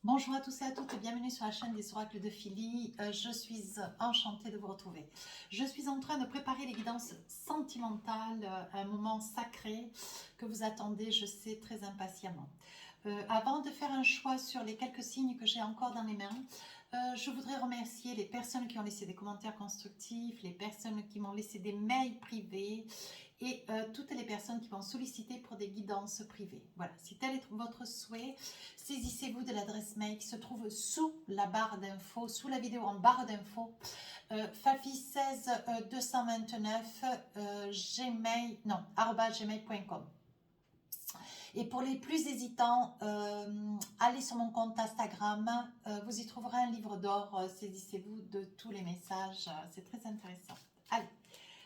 Bonjour à tous et à toutes et bienvenue sur la chaîne des oracles de Philly. Je suis enchantée de vous retrouver. Je suis en train de préparer les guidances sentimentales, un moment sacré que vous attendez, je sais, très impatiemment. Avant de faire un choix sur les quelques signes que j'ai encore dans les mains, je voudrais remercier les personnes qui ont laissé des commentaires constructifs, les personnes qui m'ont laissé des mails privés et toutes les personnes qui m'ont sollicité pour des guidances privées. Voilà, si tel est votre souhait, saisissez-vous de l'adresse mail qui se trouve sous la barre d'infos, sous la vidéo en barre d'infos, fafi16 229 gmail, non, @gmail.com. Et pour les plus hésitants, allez sur mon compte Instagram, vous y trouverez un livre d'or, saisissez-vous de tous les messages, c'est très intéressant. Allez,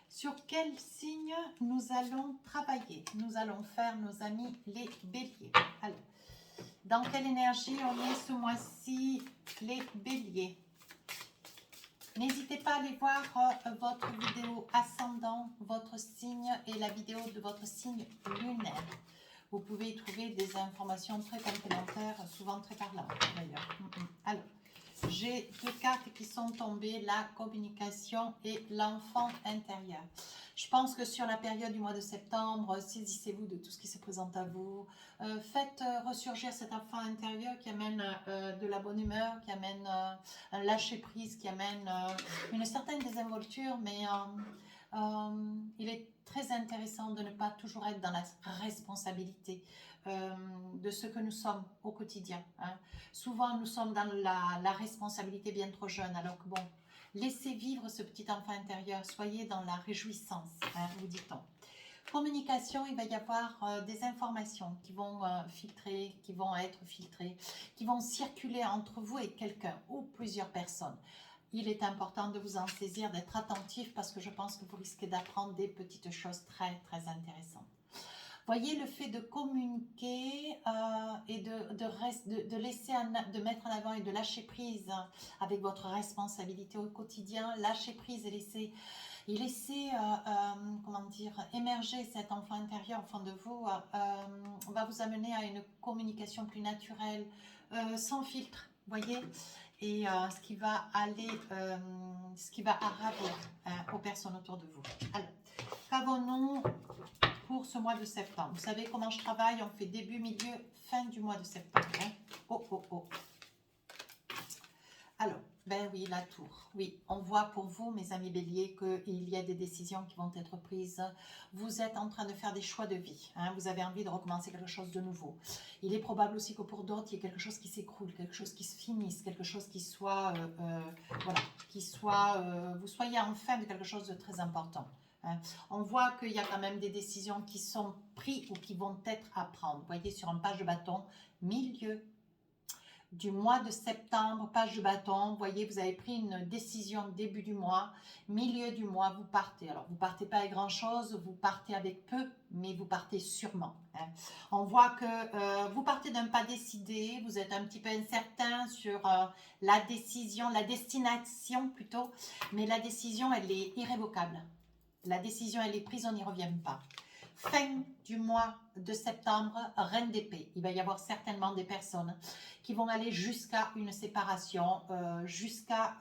sur quel signe nous allons travailler? Nous allons faire nos amis les béliers. Alors, dans quelle énergie on est ce mois-ci, les béliers? N'hésitez pas à aller voir votre vidéo ascendant, votre signe et la vidéo de votre signe lunaire. Vous pouvez y trouver des informations très complémentaires, souvent très parlantes d'ailleurs. Alors, j'ai deux cartes qui sont tombées, la communication et l'enfant intérieur. Je pense que sur la période du mois de septembre, saisissez-vous de tout ce qui se présente à vous. Faites ressurgir cet enfant intérieur qui amène de la bonne humeur, qui amène un lâcher-prise, qui amène une certaine désinvolture, mais il est très intéressant de ne pas toujours être dans la responsabilité de ce que nous sommes au quotidien. Hein. Souvent, nous sommes dans la responsabilité bien trop jeune, alors que bon, laissez vivre ce petit enfant intérieur, soyez dans la réjouissance, hein, vous dit-on. Communication, il va y avoir des informations qui vont filtrer, qui vont être filtrées, qui vont circuler entre vous et quelqu'un ou plusieurs personnes. Il est important de vous en saisir, d'être attentif parce que je pense que vous risquez d'apprendre des petites choses très très intéressantes. Voyez, le fait de communiquer et de laisser, de mettre en avant et de lâcher prise avec votre responsabilité au quotidien, lâcher prise et laisser comment dire, émerger cet enfant intérieur au fond de vous, va vous amener à une communication plus naturelle, sans filtre, voyez, et ce qui va aller, ce qui va ravir aux personnes autour de vous. Alors, qu'avons-nous pour ce mois de septembre? Vous savez comment je travaille, on fait début, milieu, fin du mois de septembre. Hein. Oh, oh, oh. Alors, ben oui, la tour. Oui, on voit pour vous, mes amis béliers, qu'il y a des décisions qui vont être prises. Vous êtes en train de faire des choix de vie. Hein, vous avez envie de recommencer quelque chose de nouveau. Il est probable aussi que pour d'autres, il y ait quelque chose qui s'écroule, quelque chose qui se finisse, quelque chose qui soit, voilà, qui soit, vous soyez en fin de quelque chose de très important. Hein. On voit qu'il y a quand même des décisions qui sont prises ou qui vont être à prendre. Vous voyez sur une page de bâton, milieu du mois de septembre, page de bâton, vous voyez, vous avez pris une décision début du mois, milieu du mois, vous partez. Alors, vous partez pas avec grand-chose, vous partez avec peu, mais vous partez sûrement. Hein. On voit que vous partez d'un pas décidé, vous êtes un petit peu incertain sur la décision, la destination plutôt, mais la décision, elle est irrévocable. La décision, elle est prise, on n'y revient pas. Fin du mois de septembre, reine d'épée. Il va y avoir certainement des personnes qui vont aller jusqu'à une séparation, jusqu'à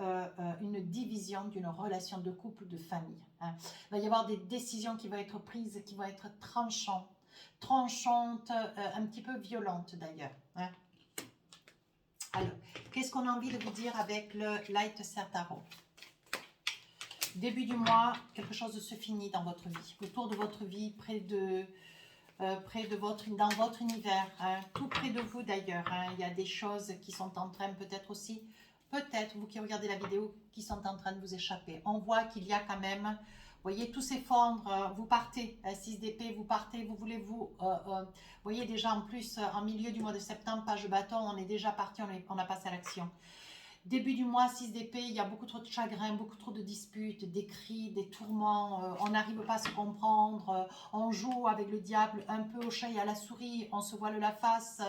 une division d'une relation de couple, de famille. Hein. Il va y avoir des décisions qui vont être prises, qui vont être tranchantes, un petit peu violentes d'ailleurs. Hein. Alors, qu'est-ce qu'on a envie de vous dire avec le Light Tarot? Début du mois, quelque chose se finit dans votre vie, autour de votre vie, dans votre univers, hein, tout près de vous d'ailleurs. Hein, il y a des choses qui sont en train peut-être aussi, peut-être vous qui regardez la vidéo, qui sont en train de vous échapper. On voit qu'il y a quand même, vous voyez, tout s'effondre, vous partez, 6 d'épée, vous partez, vous voulez vous voyez déjà en plus, en milieu du mois de septembre, page de bâton, on est déjà parti, on a passé à l'action. Début du mois, 6 d'épée, il y a beaucoup trop de chagrin, beaucoup trop de disputes, des cris, des tourments, on n'arrive pas à se comprendre, on joue avec le diable un peu au chat et à la souris, on se voile la face,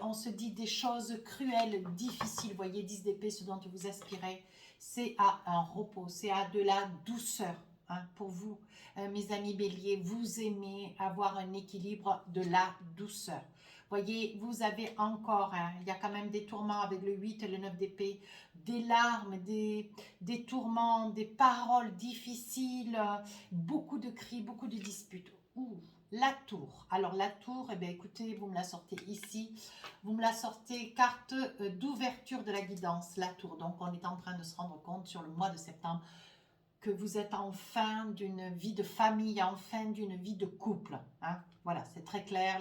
on se dit des choses cruelles, difficiles. Vous voyez, 10 d'épée, ce dont vous aspirez, c'est à un repos, c'est à de la douceur. Hein, pour vous, mes amis béliers, vous aimez avoir un équilibre, de la douceur. Voyez, vous avez encore, hein, il y a quand même des tourments avec le 8 et le 9 d'épée, des larmes, des tourments, des paroles difficiles, beaucoup de cris, beaucoup de disputes. Ouh, la tour. Alors la tour, eh bien, écoutez, vous me la sortez ici. Vous me la sortez carte d'ouverture de la guidance, la tour. Donc on est en train de se rendre compte sur le mois de septembre que vous êtes en fin d'une vie de famille, en fin d'une vie de couple. Hein. Voilà, c'est très clair.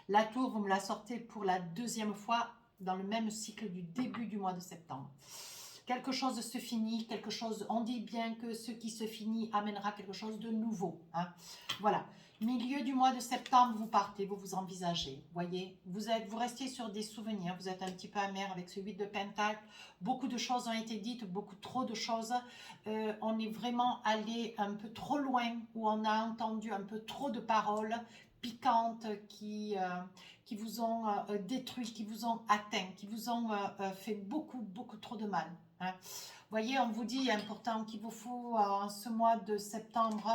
La tour, vous me la sortez pour la deuxième fois dans le même cycle du début du mois de septembre. Quelque chose se finit, quelque chose, on dit bien que ce qui se finit amènera quelque chose de nouveau. Hein. Voilà. Milieu du mois de septembre, vous partez, vous vous envisagez. Voyez, vous restez sur des souvenirs, vous êtes un petit peu amer avec ce 8 de Pentacle. Beaucoup de choses ont été dites, beaucoup trop de choses. On est vraiment allé un peu trop loin, où on a entendu un peu trop de paroles piquantes qui vous ont détruit, qui vous ont atteint, qui vous ont fait beaucoup, beaucoup trop de mal. Hein. Voyez, on vous dit important qu'il vous faut en ce mois de septembre,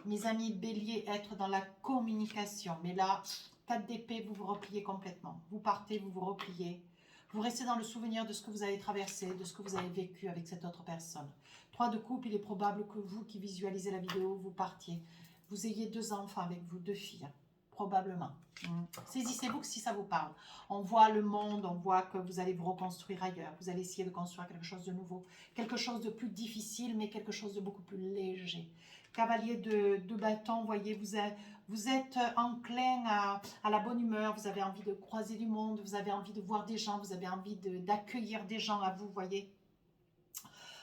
mes amis béliers, être dans la communication. Mais là, 4 d'épée, vous vous repliez complètement. Vous partez, vous vous repliez. Vous restez dans le souvenir de ce que vous avez traversé, de ce que vous avez vécu avec cette autre personne. 3 de coupe, il est probable que vous qui visualisez la vidéo, vous partiez. Vous ayez 2 enfants avec vous, 2 filles. Probablement. Saisissez-vous que si ça vous parle. On voit le monde, on voit que vous allez vous reconstruire ailleurs. Vous allez essayer de construire quelque chose de nouveau. Quelque chose de plus difficile, mais quelque chose de beaucoup plus léger. Cavalier de bâton, voyez, vous êtes enclin à la bonne humeur. Vous avez envie de croiser du monde. Vous avez envie de voir des gens. Vous avez envie d'accueillir des gens à vous, voyez.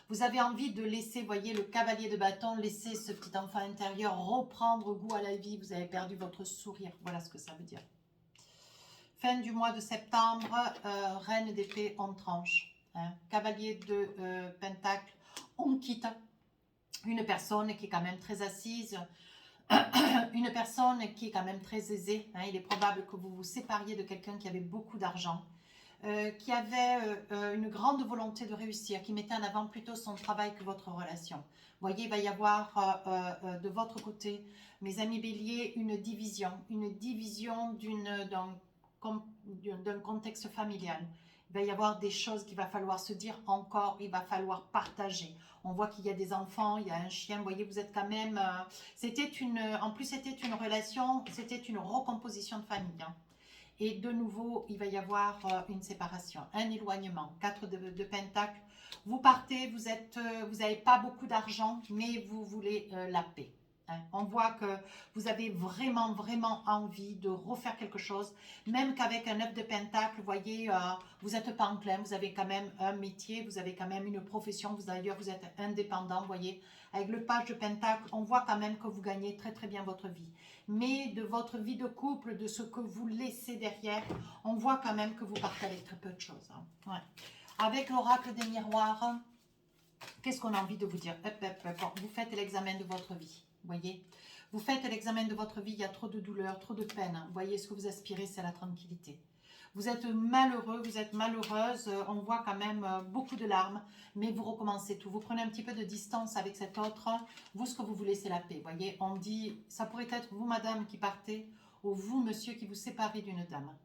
Vous avez envie de laisser, voyez, le cavalier de bâton, laisser ce petit enfant intérieur reprendre goût à la vie. Vous avez perdu votre sourire. Voilà ce que ça veut dire. Fin du mois de septembre, reine d'épée, on tranche. Hein. Cavalier de pentacle, on quitte une personne qui est quand même très assise, une personne qui est quand même très aisée. Hein. Il est probable que vous vous sépariez de quelqu'un qui avait beaucoup d'argent. Qui avait une grande volonté de réussir, qui mettait en avant plutôt son travail que votre relation. Vous voyez, il va y avoir de votre côté, mes amis béliers, une division d'un contexte familial. Il va y avoir des choses qu'il va falloir se dire encore, il va falloir partager. On voit qu'il y a des enfants, il y a un chien, vous voyez, vous êtes quand même... en plus, c'était une relation, c'était une recomposition de famille. Hein. Et de nouveau, il va y avoir une séparation, un éloignement. 4 de Pentacle. Vous partez, vous n'avez pas beaucoup d'argent, mais vous voulez la paix. Hein. On voit que vous avez vraiment, vraiment envie de refaire quelque chose. Même qu'avec un 9 de Pentacle, vous voyez, vous n'êtes pas enclin, vous avez quand même un métier, vous avez quand même une profession. D'ailleurs, vous êtes indépendant, vous voyez. Avec le page de Pentacle, on voit quand même que vous gagnez très, très bien votre vie. Mais de votre vie de couple, de ce que vous laissez derrière, on voit quand même que vous partez avec très peu de choses. Hein. Ouais. Avec l'oracle des miroirs, qu'est-ce qu'on a envie de vous dire? Vous faites l'examen de votre vie, vous voyez. Vous faites l'examen de votre vie, il y a trop de douleur, trop de peine. Vous voyez, ce que vous aspirez, c'est la tranquillité. Vous êtes malheureux, vous êtes malheureuse, on voit quand même beaucoup de larmes, mais vous recommencez tout. Vous prenez un petit peu de distance avec cet autre. Vous, ce que vous voulez, c'est la paix. Vous voyez, on dit, ça pourrait être vous, madame, qui partez, ou vous, monsieur, qui vous séparez d'une dame.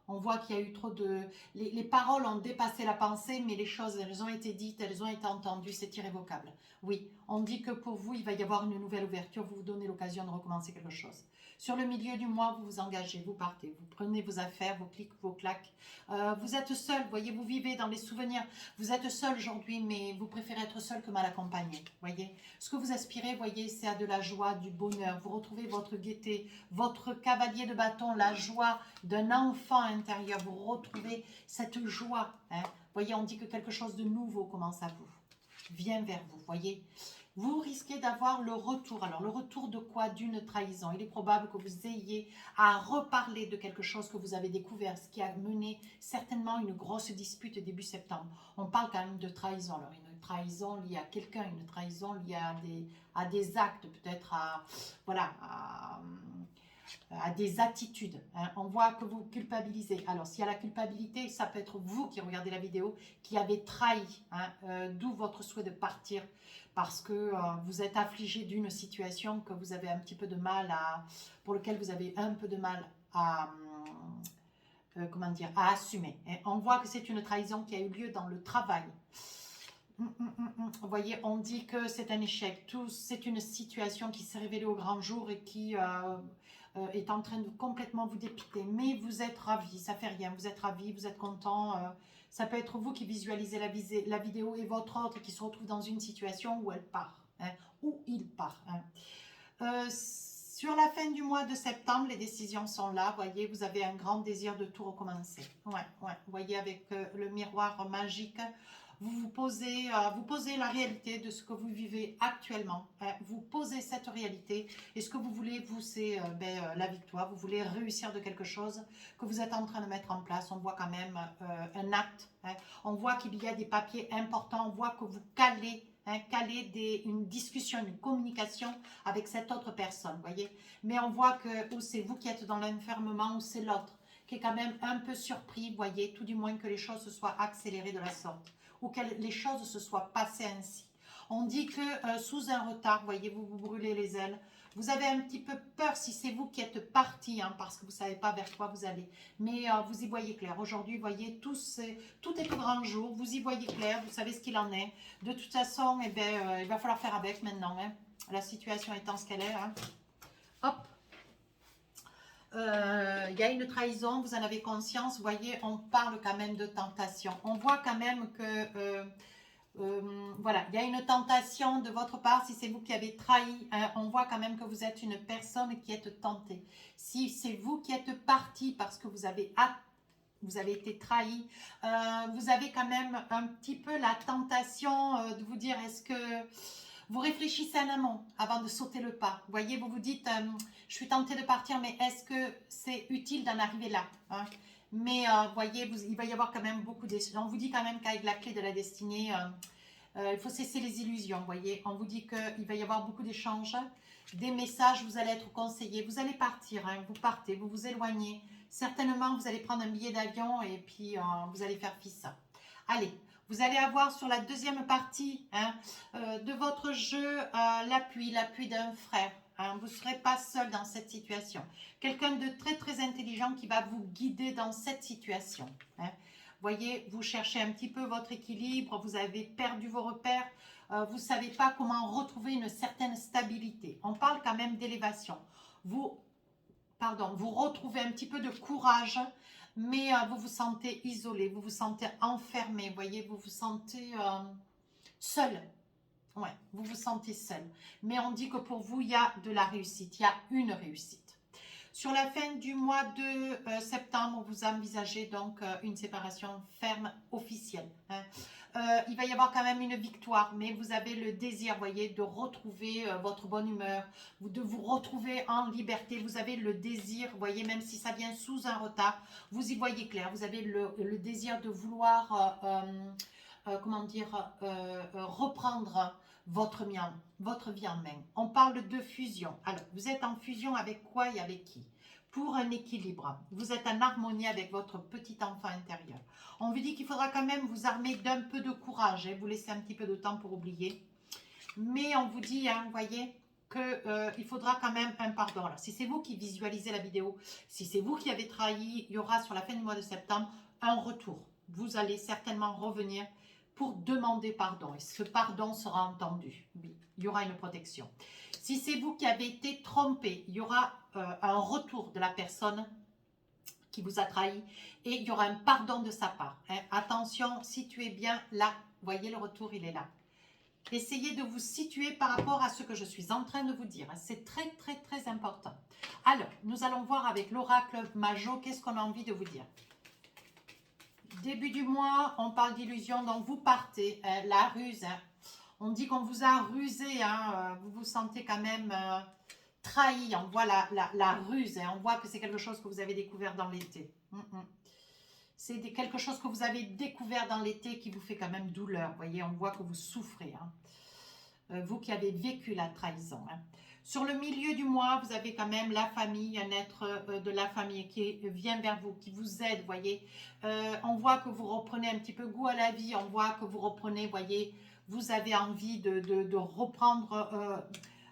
On voit qu'il y a eu trop de... Les paroles ont dépassé la pensée, mais les choses, elles ont été dites, elles ont été entendues, c'est irrévocable. Oui, on dit que pour vous, il va y avoir une nouvelle ouverture, vous vous donnez l'occasion de recommencer quelque chose. Sur le milieu du mois, vous vous engagez, vous partez, vous prenez vos affaires, vos clics, vos claques. Vous êtes seul, voyez, vous vivez dans les souvenirs. Vous êtes seul aujourd'hui, mais vous préférez être seul que mal accompagné, voyez. Ce que vous aspirez, voyez, c'est à de la joie, du bonheur. Vous retrouvez votre gaieté, votre cavalier de bâton, la joie d'un enfant intérieur. Vous retrouvez cette joie. Hein. Voyez, on dit que quelque chose de nouveau commence à vous. Vient vers vous, voyez. Vous risquez d'avoir le retour. Alors, le retour de quoi? D'une trahison. Il est probable que vous ayez à reparler de quelque chose que vous avez découvert, ce qui a mené certainement une grosse dispute début septembre. On parle quand même de trahison. Alors, une trahison liée à quelqu'un, une trahison liée à des actes, peut-être voilà, à des attitudes. Hein. On voit que vous culpabilisez. Alors, s'il y a la culpabilité, ça peut être vous qui regardez la vidéo, qui avez trahi, hein, d'où votre souhait de partir, parce que vous êtes affligé d'une situation que vous avez un petit peu de mal pour lequel vous avez un peu de mal comment dire, à assumer. Et on voit que c'est une trahison qui a eu lieu dans le travail. Vous voyez, on dit que c'est un échec. C'est une situation qui s'est révélée au grand jour et qui est en train de complètement vous dépiter. Mais vous êtes ravis, ça fait rien. Vous êtes ravis, vous êtes content. Ça peut être vous qui visualisez la vidéo et votre autre qui se retrouve dans une situation où elle part, hein, où il part. Hein. Sur la fin du mois de septembre, les décisions sont là. Vous voyez, vous avez un grand désir de tout recommencer. Ouais. Vous voyez, avec le miroir magique, vous posez la réalité de ce que vous vivez actuellement. Hein. Vous posez cette réalité et ce que vous voulez, vous, c'est la victoire. Vous voulez réussir de quelque chose que vous êtes en train de mettre en place. On voit quand même un acte. Hein. On voit qu'il y a des papiers importants. On voit que vous calez une discussion, une communication avec cette autre personne, voyez. Mais on voit que ou c'est vous qui êtes dans l'enfermement ou c'est l'autre qui est quand même un peu surpris, voyez, tout du moins que les choses se soient accélérées de la sorte ou que les choses se soient passées ainsi. On dit que sous un retard, voyez, vous vous brûlez les ailes. Vous avez un petit peu peur si c'est vous qui êtes parti, hein, parce que vous ne savez pas vers quoi vous allez. Mais vous y voyez clair. Aujourd'hui, voyez, tout est au grand jour. Vous y voyez clair, vous savez ce qu'il en est. De toute façon, il va falloir faire avec maintenant. Hein, la situation étant ce qu'elle est. Hein. Hop. Il y a une trahison, vous en avez conscience. Vous voyez, on parle quand même de tentation. On voit quand même que... voilà, il y a une tentation de votre part, si c'est vous qui avez trahi, hein, on voit quand même que vous êtes une personne qui est tentée. Si c'est vous qui êtes parti parce que vous avez été trahi, vous avez quand même un petit peu la tentation de vous dire, est-ce que vous réfléchissez en amont avant de sauter le pas. Vous voyez, vous vous dites, je suis tentée de partir, mais est-ce que c'est utile d'en arriver là, hein? Mais voyez, il va y avoir quand même beaucoup de... On vous dit quand même qu'avec la clé de la destinée, il faut cesser les illusions, voyez. On vous dit qu'il va y avoir beaucoup d'échanges, des messages, vous allez être conseillé, vous allez partir, hein, vous partez, vous vous éloignez. Certainement, vous allez prendre un billet d'avion et puis vous allez faire fi ça. Allez, vous allez avoir sur la deuxième partie, hein, de votre jeu l'appui d'un frère. Hein, vous ne serez pas seul dans cette situation. Quelqu'un de très très intelligent qui va vous guider dans cette situation. Hein. Voyez, vous cherchez un petit peu votre équilibre, vous avez perdu vos repères, vous ne savez pas comment retrouver une certaine stabilité. On parle quand même d'élévation. Vous retrouvez un petit peu de courage, mais vous vous sentez isolé, vous vous sentez enfermé, voyez, vous vous sentez seul. Ouais, vous vous sentez seul. Mais on dit que pour vous, il y a de la réussite, il y a une réussite. Sur la fin du mois de septembre, vous envisagez donc une séparation ferme officielle. Hein. Il va y avoir quand même une victoire, mais vous avez le désir, voyez, de retrouver votre bonne humeur, de vous retrouver en liberté. Vous avez le désir, voyez, même si ça vient sous un retard, vous y voyez clair. Vous avez le désir de vouloir, reprendre votre vie en main. On parle de fusion. Alors, vous êtes en fusion avec quoi et avec qui? Pour un équilibre. Vous êtes en harmonie avec votre petit enfant intérieur. On vous dit qu'il faudra quand même vous armer d'un peu de courage, hein, vous laisser un petit peu de temps pour oublier. Mais on vous dit, hein, voyez, qu'il faudra quand même un pardon. Alors, si c'est vous qui visualisez la vidéo, si c'est vous qui avez trahi, il y aura sur la fin du mois de septembre un retour. Vous allez certainement revenir pour demander pardon. Et ce pardon sera entendu. Oui, il y aura une protection. Si c'est vous qui avez été trompé, il y aura un retour de la personne qui vous a trahi et il y aura un pardon de sa part. Hein. Attention, situez bien là. Voyez, le retour, il est là. Essayez de vous situer par rapport à ce que je suis en train de vous dire. C'est très, très, très important. Alors, nous allons voir avec l'oracle Majo, qu'est-ce qu'on a envie de vous dire. Début du mois, on parle d'illusion, donc vous partez, la ruse. Hein. On dit qu'on vous a rusé, hein, vous vous sentez quand même trahi. On voit la ruse, hein, on voit que c'est quelque chose que vous avez découvert dans l'été. C'est quelque chose que vous avez découvert dans l'été qui vous fait quand même douleur. Vous voyez, on voit que vous souffrez. Hein. Vous qui avez vécu la trahison. Hein. Sur le milieu du mois, vous avez quand même la famille, un être de la famille qui vient vers vous, qui vous aide, voyez. On voit que vous reprenez un petit peu goût à la vie, on voit que vous reprenez, voyez, vous avez envie de reprendre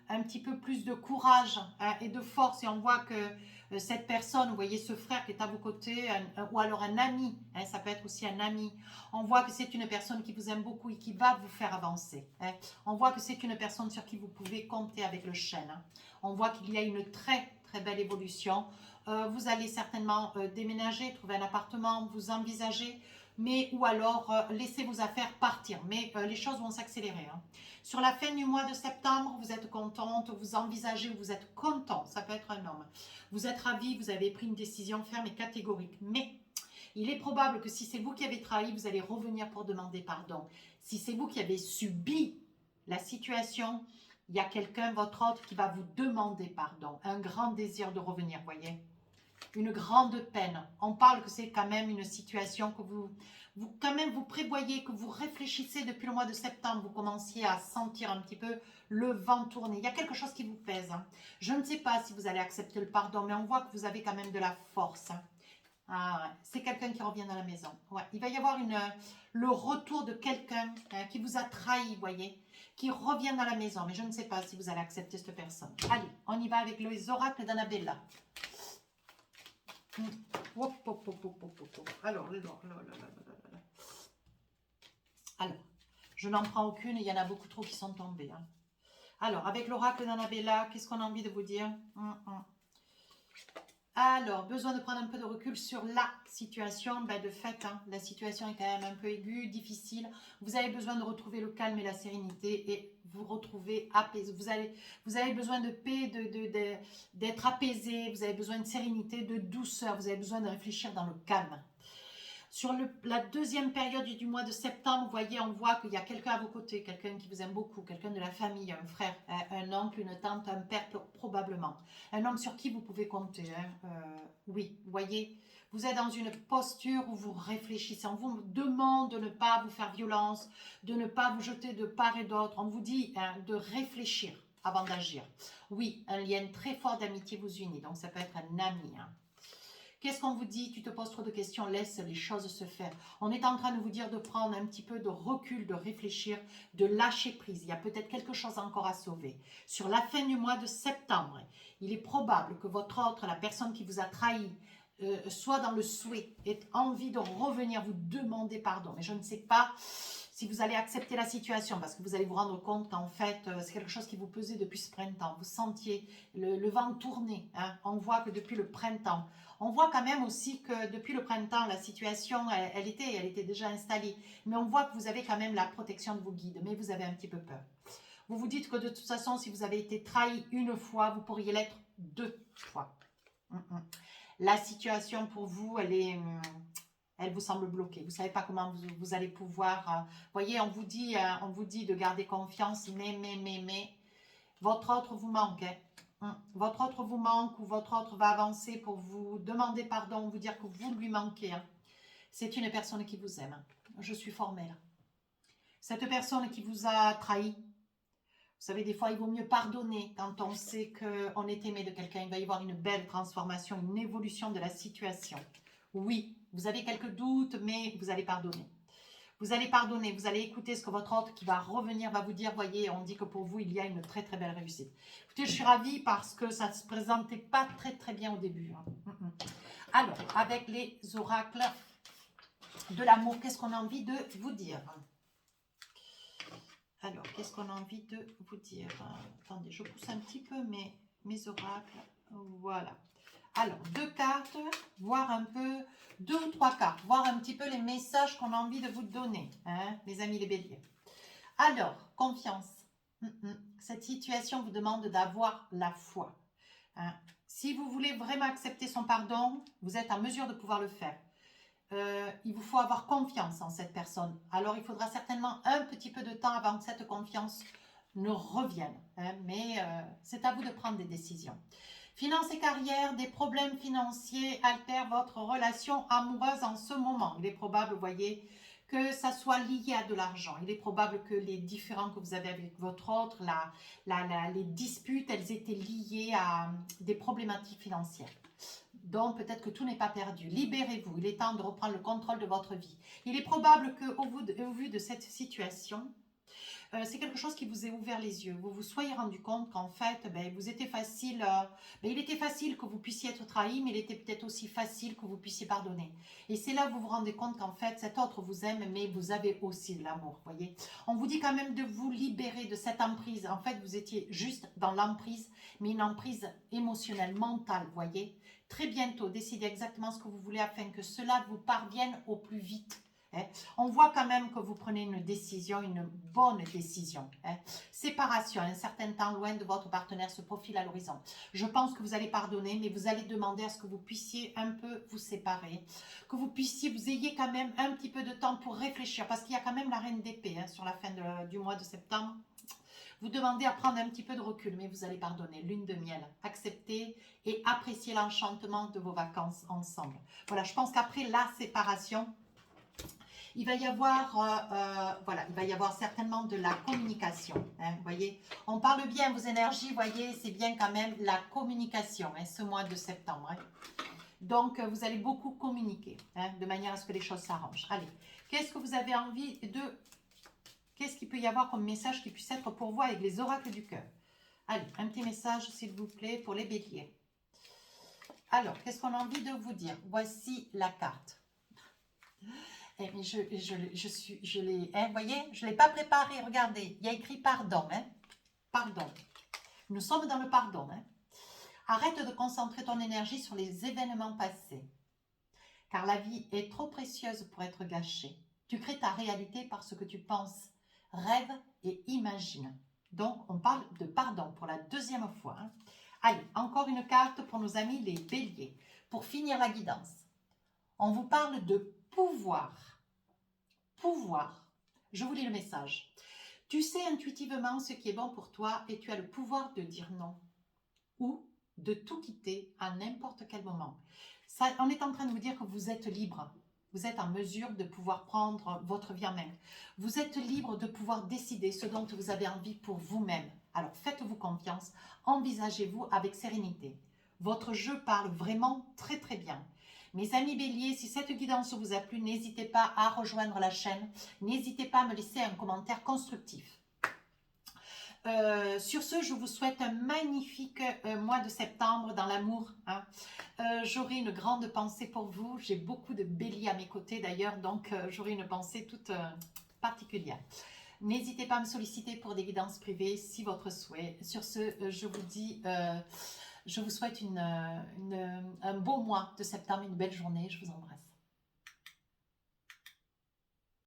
un petit peu plus de courage, hein, et de force. Et on voit que cette personne, vous voyez ce frère qui est à vos côtés, ou alors un ami, hein, ça peut être aussi un ami. On voit que c'est une personne qui vous aime beaucoup et qui va vous faire avancer. Hein. On voit que c'est une personne sur qui vous pouvez compter avec le chêne. Hein. On voit qu'il y a une très très belle évolution. Vous allez certainement déménager, trouver un appartement, vous envisagez, mais ou alors laissez vos affaires partir. Mais les choses vont s'accélérer. Hein. Sur la fin du mois de septembre, vous êtes contente, vous envisagez, vous êtes content, ça peut être un homme. Vous êtes ravi, vous avez pris une décision ferme et catégorique. Mais il est probable que si c'est vous qui avez trahi, vous allez revenir pour demander pardon. Si c'est vous qui avez subi la situation, il y a quelqu'un, votre autre, qui va vous demander pardon. Un grand désir de revenir, voyez. Une grande peine. On parle que c'est quand même une situation que quand même, vous prévoyez, que vous réfléchissez depuis le mois de septembre, vous commenciez à sentir un petit peu le vent tourner. Il y a quelque chose qui vous pèse. Hein. Je ne sais pas si vous allez accepter le pardon, mais on voit que vous avez quand même de la force. Hein. Ah ouais. C'est quelqu'un qui revient dans la maison. Ouais. Il va y avoir le retour de quelqu'un qui vous a trahi, vous voyez, qui revient dans la maison. Mais je ne sais pas si vous allez accepter cette personne. Allez, on y va avec les oracles d'Annabella. Alors, je n'en prends aucune, il y en a beaucoup trop qui sont tombés. Hein. Alors, avec l'oracle d'Annabella, qu'est-ce qu'on a envie de vous dire? Alors, besoin de prendre un peu de recul sur la situation. Ben, de fait, hein, la situation est quand même un peu aiguë, difficile. Vous avez besoin de retrouver le calme et la sérénité et vous retrouver apaisé. Vous avez besoin de paix, d'être apaisé. Vous avez besoin de sérénité, de douceur. Vous avez besoin de réfléchir dans le calme. Sur la deuxième période du mois de septembre, vous voyez, on voit qu'il y a quelqu'un à vos côtés, quelqu'un qui vous aime beaucoup, quelqu'un de la famille, un frère, un oncle, une tante, un père probablement. Un homme sur qui vous pouvez compter. Hein. Oui, vous voyez, vous êtes dans une posture où vous réfléchissez. On vous demande de ne pas vous faire violence, de ne pas vous jeter de part et d'autre. On vous dit hein, de réfléchir avant d'agir. Oui, un lien très fort d'amitié vous unit, donc ça peut être un ami. Hein. Qu'est-ce qu'on vous dit? Tu te poses trop de questions, laisse les choses se faire. On est en train de vous dire de prendre un petit peu de recul, de réfléchir, de lâcher prise. Il y a peut-être quelque chose encore à sauver. Sur la fin du mois de septembre, il est probable que votre autre, la personne qui vous a trahi, soit dans le souhait, ait envie de revenir vous demander pardon. Mais je ne sais pas si vous allez accepter la situation parce que vous allez vous rendre compte qu'en fait, c'est quelque chose qui vous pesait depuis ce printemps. Vous sentiez le vent tourner. Hein. On voit que depuis le printemps, on voit quand même aussi que depuis le printemps, la situation, elle était déjà installée. Mais on voit que vous avez quand même la protection de vos guides, mais vous avez un petit peu peur. Vous vous dites que de toute façon, si vous avez été trahi une fois, vous pourriez l'être deux fois. La situation pour vous, elle vous semble bloquée. Vous ne savez pas comment vous allez pouvoir... voyez, on vous dit de garder confiance, mais, votre autre vous manque. Hein. Votre autre vous manque ou votre autre va avancer pour vous demander pardon, vous dire que vous lui manquez. Hein. C'est une personne qui vous aime. Je suis formelle. Cette personne qui vous a trahi, vous savez, des fois, il vaut mieux pardonner quand on sait qu'on est aimé de quelqu'un. Il va y avoir une belle transformation, une évolution de la situation. Oui, vous avez quelques doutes, mais vous allez pardonner. Vous allez pardonner, vous allez écouter ce que votre autre qui va revenir va vous dire. Voyez, on dit que pour vous, il y a une très très belle réussite. Écoutez, je suis ravie parce que ça ne se présentait pas très très bien au début. Hein. Alors, avec les oracles de l'amour, qu'est-ce qu'on a envie de vous dire? Alors, qu'est-ce qu'on a envie de vous dire? Attendez, je pousse un petit peu mes oracles. Voilà. Alors, 2 cartes, voir un peu, 2 ou 3 cartes, voir un petit peu les messages qu'on a envie de vous donner, hein, mes amis les béliers. Alors, confiance. Cette situation vous demande d'avoir la foi. Hein. Si vous voulez vraiment accepter son pardon, vous êtes en mesure de pouvoir le faire. Il vous faut avoir confiance en cette personne. Alors, il faudra certainement un petit peu de temps avant que cette confiance ne revienne. Hein, mais c'est à vous de prendre des décisions. Finances et carrière, des problèmes financiers altèrent votre relation amoureuse en ce moment. Il est probable, vous voyez, que ça soit lié à de l'argent. Il est probable que les différends que vous avez avec votre autre, les disputes, elles étaient liées à des problématiques financières. Donc, peut-être que tout n'est pas perdu. Libérez-vous. Il est temps de reprendre le contrôle de votre vie. Il est probable qu'au vu de cette situation, C'est quelque chose qui vous ait ouvert les yeux. Vous vous soyez rendu compte qu'en fait, ben, vous était facile, ben, il était facile que vous puissiez être trahi, mais il était peut-être aussi facile que vous puissiez pardonner. Et c'est là que vous vous rendez compte qu'en fait, cet autre vous aime, mais vous avez aussi de l'amour, voyez. On vous dit quand même de vous libérer de cette emprise. En fait, vous étiez juste dans l'emprise, mais une emprise émotionnelle, mentale, voyez. Très bientôt, décidez exactement ce que vous voulez afin que cela vous parvienne au plus vite. On voit quand même que vous prenez une décision, une bonne décision. Séparation, un certain temps loin de votre partenaire se profile à l'horizon. Je pense que vous allez pardonner, mais vous allez demander à ce que vous puissiez un peu vous séparer, que vous puissiez, vous ayez quand même un petit peu de temps pour réfléchir, parce qu'il y a quand même la reine d'épée sur la fin du mois de septembre. Vous demandez à prendre un petit peu de recul, mais vous allez pardonner. Lune de miel, accepter et apprécier l'enchantement de vos vacances ensemble. Voilà, je pense qu'après la séparation, il va y avoir, voilà, il va y avoir certainement de la communication. Vous voyez, on parle bien vos énergies, voyez, c'est bien quand même la communication, ce mois de septembre. Donc, vous allez beaucoup communiquer, de manière à ce que les choses s'arrangent. Allez, qu'est-ce que vous avez envie de... Qu'est-ce qu'il peut y avoir comme message qui puisse être pour vous avec les oracles du cœur? Allez, un petit message, s'il vous plaît, pour les béliers. Alors, qu'est-ce qu'on a envie de vous dire? Voici la carte. Eh, mais je l'ai, vous voyez, je ne l'ai pas préparé, regardez, il y a écrit pardon, pardon. Nous sommes dans le pardon. Arrête de concentrer ton énergie sur les événements passés, car la vie est trop précieuse pour être gâchée. Tu crées ta réalité par ce que tu penses, rêves et imagines. Donc, on parle de pardon pour la deuxième fois. Allez, encore une carte pour nos amis les béliers. Pour finir la guidance, on vous parle de pouvoir. Pouvoir. Je vous lis le message. Tu sais intuitivement ce qui est bon pour toi et tu as le pouvoir de dire non ou de tout quitter à n'importe quel moment. Ça, on est en train de vous dire que vous êtes libre. Vous êtes en mesure de pouvoir prendre votre vie en main. Vous êtes libre de pouvoir décider ce dont vous avez envie pour vous-même. Alors faites-vous confiance, envisagez-vous avec sérénité. Votre jeu parle vraiment très très bien. Mes amis béliers, si cette guidance vous a plu, n'hésitez pas à rejoindre la chaîne. N'hésitez pas à me laisser un commentaire constructif. Sur ce, je vous souhaite un magnifique mois de septembre dans l'amour. J'aurai une grande pensée pour vous. J'ai beaucoup de béliers à mes côtés d'ailleurs, donc j'aurai une pensée toute particulière. N'hésitez pas à me solliciter pour des guidances privées si votre souhait. Sur ce, je vous dis... je vous souhaite un beau mois de septembre, une belle journée. Je vous embrasse.